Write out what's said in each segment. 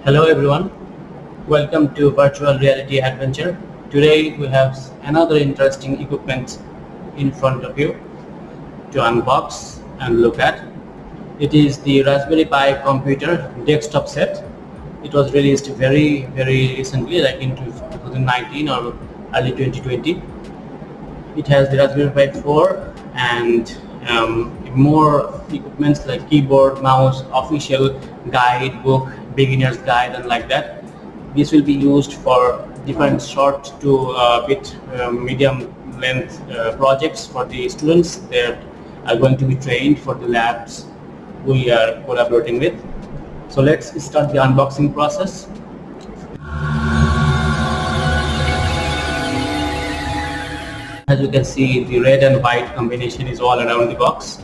Hello everyone, welcome to Virtual Reality Adventure. Today we have another interesting equipment in front of you to unbox and look at. It is the Raspberry Pi computer desktop set. It was released very recently, like in 2019 or early 2020. It has the Raspberry Pi 4 and more equipments like keyboard, mouse, official guide, book, beginner's guide, and like that. This will be used for different short to bit medium length projects for the students that are going to be trained for the labs we are collaborating with. So let's start the unboxing process. As you can see, the red and white combination is all around the box.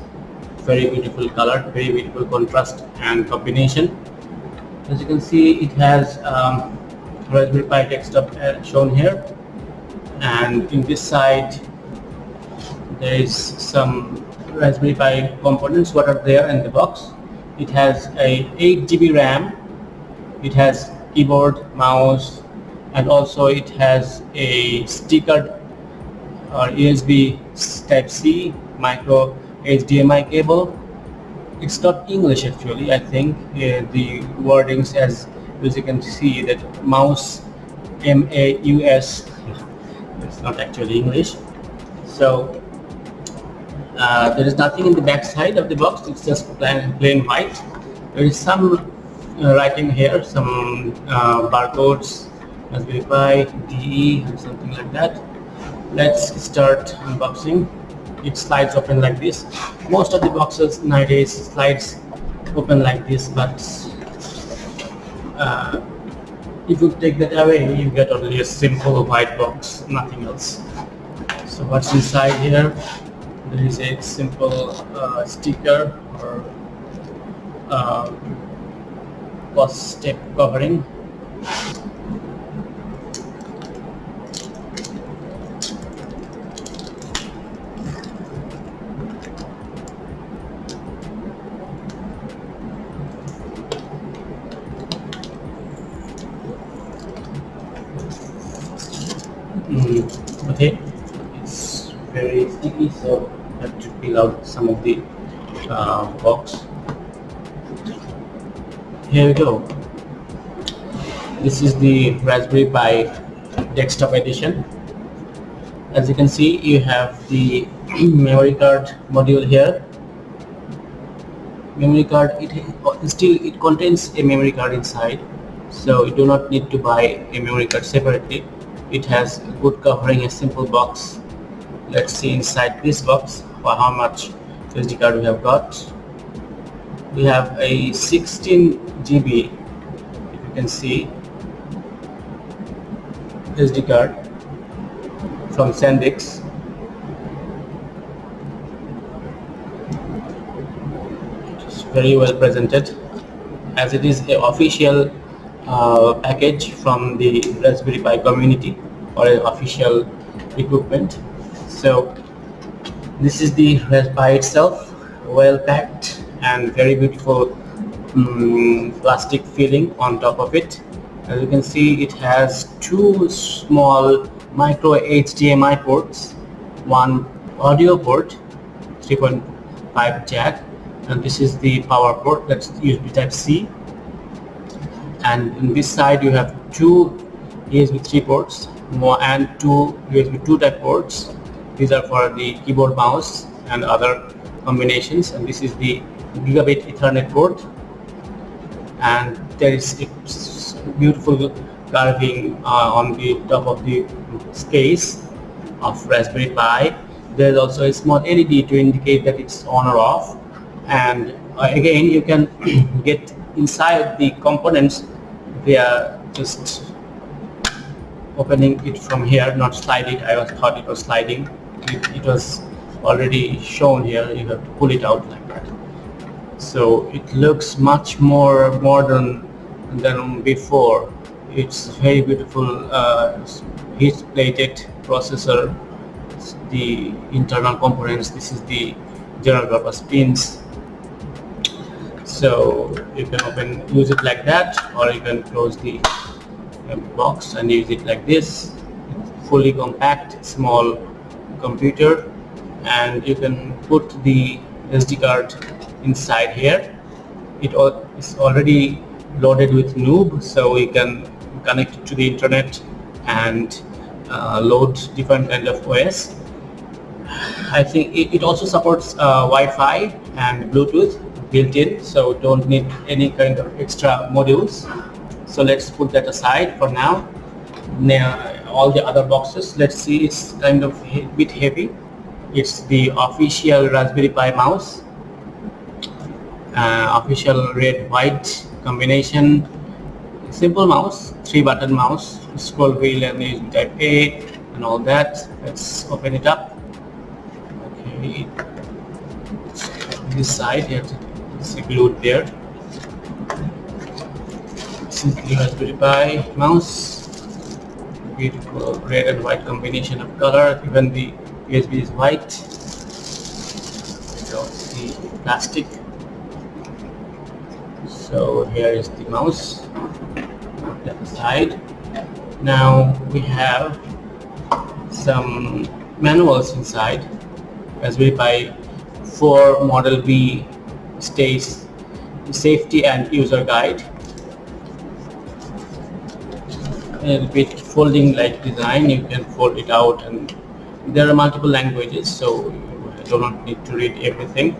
Very beautiful color, very beautiful contrast and combination. As you can see, it has Raspberry Pi desktop shown here, and in this side there is some Raspberry Pi components what are there in the box. It has a 8 GB RAM, it has keyboard, mouse, and also it has a sticker or USB Type-C micro HDMI cable. It's not English actually. I think the wordings as you can see that mouse MAUS. It's not actually English. So there is nothing in the back side of the box. It's just plain white. There is some writing here, some barcodes, Raspberry Pi, DE, and something like that. Let's start unboxing. It slides open like this. Most of the boxes nowadays slides open like this, but if you take that away, you get only a simple white box, nothing else. So what's inside here? There is a simple sticker or post tape covering. Okay, it's very sticky, so I have to peel out some of the box. Here we go. This is the Raspberry Pi desktop edition. As you can see, you have the memory card module here. Memory card, it contains a memory card inside, so you do not need to buy a memory card separately. It has good covering, a simple box. Let's see inside this box for how much SD card we have got. We have a 16 GB, if you can see, SD card from SanDisk. It's very well presented, as it is an official package from the Raspberry Pi community or an official equipment. So this is the Raspberry Pi itself, well packed and very beautiful plastic filling on top of it. As you can see, it has two small micro HDMI ports, one audio port, 3.5 jack, and this is the power port, that's USB Type-C. And in this side you have two USB 3 ports and two USB 2 type ports. These are for the keyboard, mouse, and other combinations. And this is the gigabit Ethernet port. And there is a beautiful carving on the top of the case of Raspberry Pi. There is also a small LED to indicate that it's on or off. And again, you can get inside the components via just opening it from here, not slide it. I thought it was sliding. It was already shown here. You have to pull it out like that. So it looks much more modern than before. It's very beautiful heat plated processor. The internal components, this is the general purpose pins. So you can use it like that, or you can close the box and use it like this. Fully compact, small computer, and you can put the SD card inside here. It is already loaded with Noob, so we can connect it to the internet and load different kind of OS. I think it also supports Wi-Fi and Bluetooth built-in, so don't need any kind of extra modules. So let's put that aside for now. Now all the other boxes, let's see, it's kind of a bit heavy. It's the official Raspberry Pi mouse, official red-white combination, simple mouse, 3-button mouse, scroll wheel and USB Type A and all that. Let's open it up. Okay, this side here, it's glued there. This is the Raspberry Pi mouse. Beautiful red and white combination of color. Even the USB is white. The plastic. So here is the mouse. Put that aside. Now we have some manuals inside. Raspberry Pi 4 Model B stays safety and user guide. A bit folding like design, you can fold it out, and there are multiple languages, so you do not need to read everything.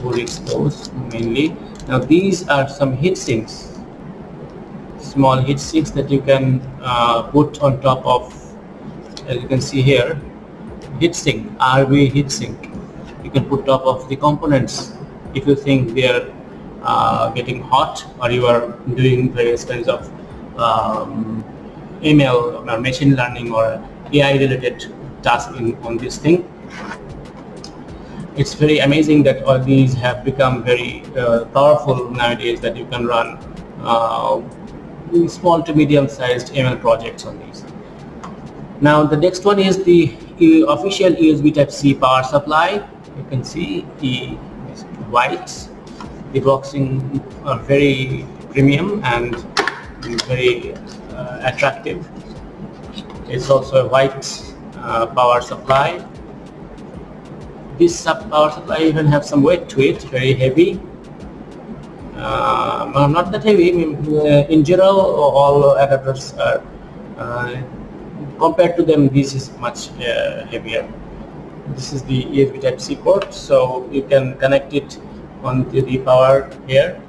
Who reads those mainly? Now these are some heat sinks, small heat sinks that you can put on top of, as you can see here, heat sink, RV heat sink. You can put top of the components if you think they are getting hot, or you are doing various kinds of ML or machine learning or AI related task on this thing. It's very amazing that all these have become very powerful nowadays, that you can run small to medium sized ML projects on these. Now the next one is the official USB Type-C power supply. You can see the white, the boxing are very premium and very attractive. It's also a white power supply. This power supply even have some weight to it, very heavy. Not that heavy. In general, all adapters are compared to them, this is much heavier. This is the USB Type-C port, so you can connect it onto the power here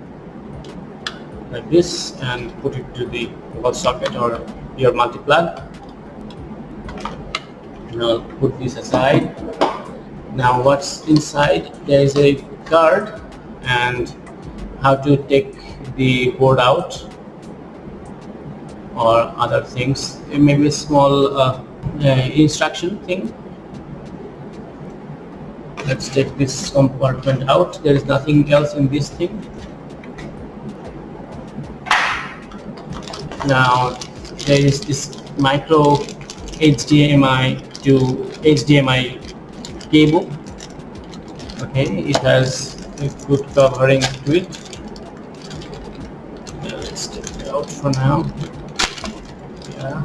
like this and put it to the wall socket or your multi-plug. Now put this aside. Now what's inside? There is a card and how to take the board out or other things. Maybe a small instruction thing. Let's take this compartment out. There is nothing else in this thing. Now there is this micro HDMI to HDMI cable. Okay, it has a good covering to it. Let's take it out for now. Yeah,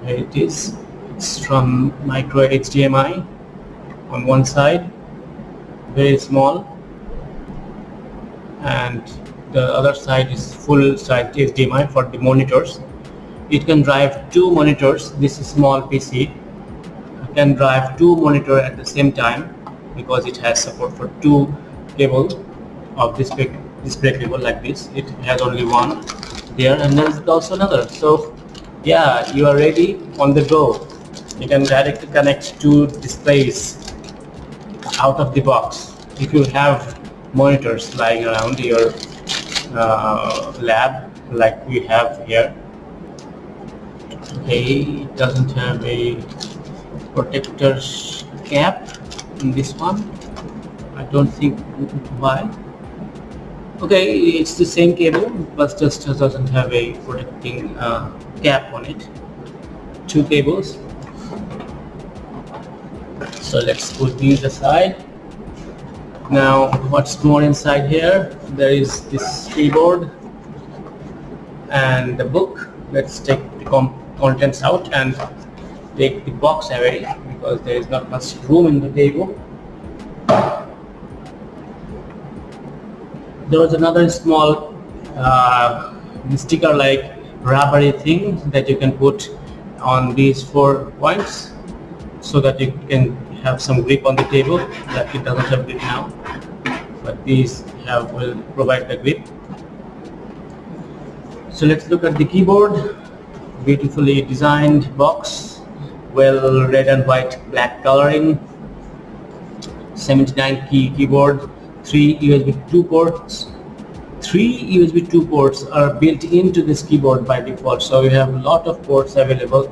here it is. It's from micro HDMI on one side, very small, and the other side is full size HDMI for the monitors. It can drive 2 monitors. This is small PC can drive 2 monitors at the same time because it has support for 2 cables of display cable like this. It has only one there, and there is also another. So yeah, you are ready on the go. You can directly connect 2 displays out of the box. If you have monitors lying around your lab like we have here. Okay, it doesn't have a protector cap in this one. I don't think why. Okay, it's the same cable but just doesn't have a protecting cap on it. 2 cables. So let's put these aside. Now, what's more inside here? There is this keyboard and the book. Let's take the contents out and take the box away because there is not much room in the table. There was another small sticker like rubbery thing that you can put on these 4 points so that you can have some grip on the table. That it doesn't have grip now, but these will provide the grip. So let's look at the keyboard. Beautifully designed box, well red and white black coloring, 79 key keyboard, 3 USB 2 ports. 3 USB 2 ports are built into this keyboard by default, so you have a lot of ports available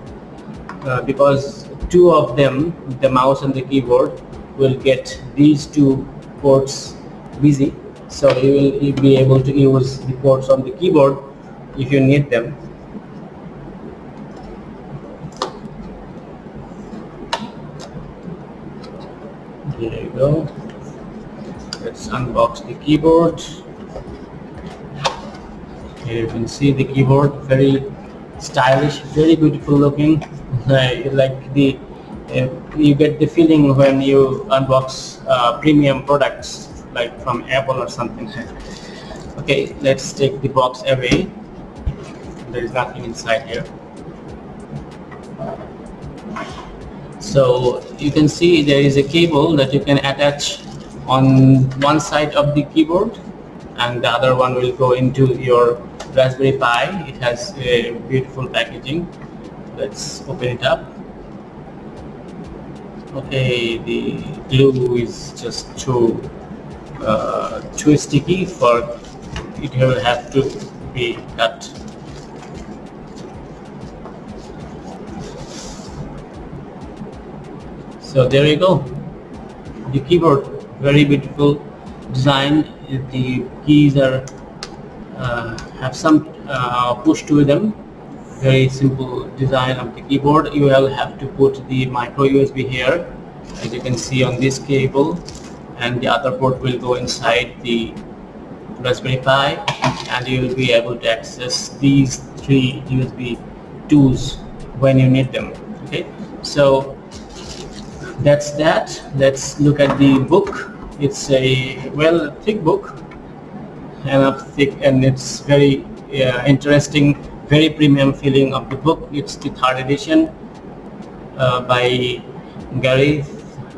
because 2 of them, the mouse and the keyboard, will get these 2 ports busy, so you will be able to use the ports on the keyboard if you need them. There you go. Let's unbox the keyboard. Here you can see the keyboard, very stylish, very beautiful looking. Like the you get the feeling when you unbox premium products like from Apple or something. Okay, let's take the box away. There is nothing inside here. So you can see there is a cable that you can attach on one side of the keyboard, and the other one will go into your Raspberry Pi. It has a beautiful packaging. Let's open it up. Okay, the glue is just too sticky for it will have to be cut. So there you go. The keyboard, very beautiful design. The keys are have some push to them. Very simple design of the keyboard. You will have to put the micro USB here, as you can see on this cable, and the other port will go inside the Raspberry Pi, and you will be able to access these 3 USB 2s when you need them. Okay, so that's that. Let's look at the book. It's a thick book, enough thick, and it's very interesting, very premium feeling of the book. It's the 3rd edition by Gary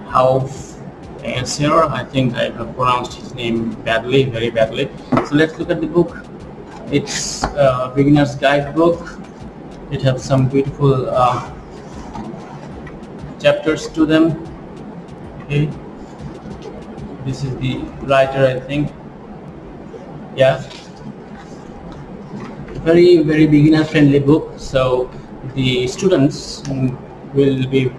Hauff-Sir. I think I have pronounced his name badly, very badly. So let's look at the book. It's a beginner's guide book. It has some beautiful chapters to them. Okay, this is the writer, I think. Yeah, very beginner friendly book, so the students will be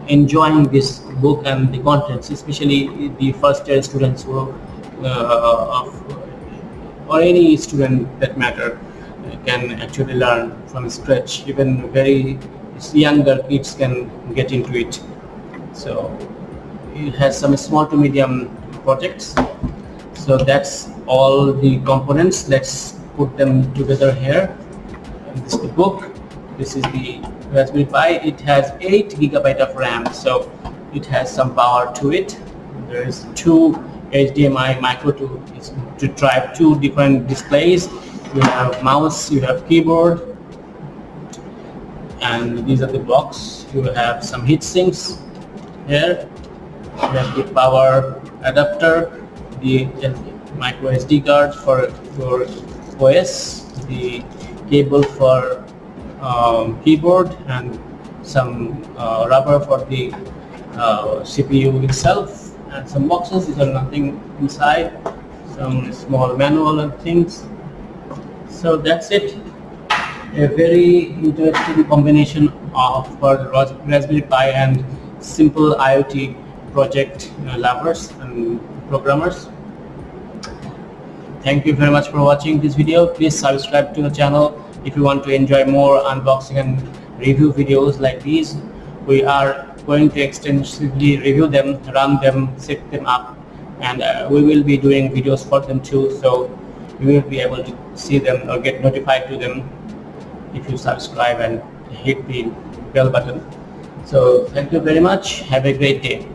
enjoying this book and the contents, especially the first year students who or any student that matter can actually learn from scratch. Even very younger kids can get into it. So it has some small to medium projects. So that's all the components. Let's put them together here. And this is the book. This is the Raspberry Pi. It has 8 GB of RAM, so it has some power to it. There is 2 HDMI micro to drive 2 different displays. You have mouse, you have keyboard, and these are the box. You have some heat sinks here. You have the power adapter, the micro SD card for your OS, the cable for keyboard, and some rubber for the CPU itself, and some boxes. These are nothing inside, some small manual and things. So that's it. A very interesting combination of for Raspberry Pi and simple IoT project lovers and programmers. Thank you very much for watching this video. Please subscribe to the channel if you want to enjoy more unboxing and review videos like these. We are going to extensively review them, run them, set them up and we will be doing videos for them too, so you will be able to see them or get notified to them if you subscribe and hit the bell button. So thank you very much. Have a great day.